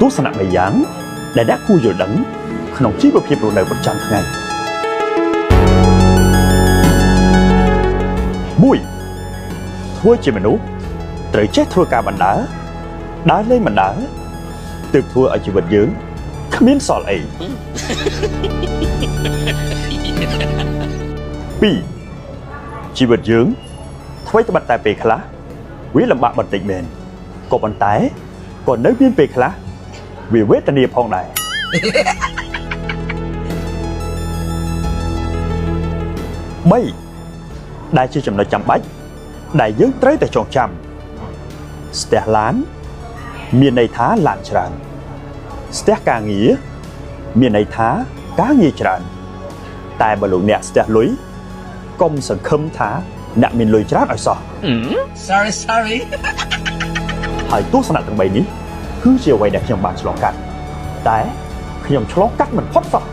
ទស្សនៈមួយយ៉ាងដែលអ្នកគួរយល់ដឹងក្នុងជីវភាពរស់នៅប្រចាំថ្ងៃ1ធ្វើជាមនុស្សត្រូវចេះធ្វើការបណ្ដើរដើរលេងបណ្ដើរទើបធ្វើឲ្យជីវិតយើងគ្មានសល់អី2ជីវិតយើងអ្វីត្បិតតែពេលខ្លះវាលំបាកបន្តិចមែនក៏ប៉ុន្តែក៏នៅមានពេលខ្លះវាវេទនាផងដែរ3ដែលជាចំណុចចាំបាច់ដែលយើងត្រូវតែចងចាំស្ទះឡានមានន័យថាឡានច្រើនស្ទះការងារមានន័យថាការងារច្រើនតែបើលោកអ្នកស្ទះលុយកុំសង្ឃឹមថាអ្នកមានលុយច្រើនឲ្យសោះ Sorry ហើយទស្សនៈទាំង3នេះគឺជាអ្វីដែលខ្ញុំបានឆ្លងកាត់តែខ្ញុំឆ្លងកាត់មិនផុតសោះ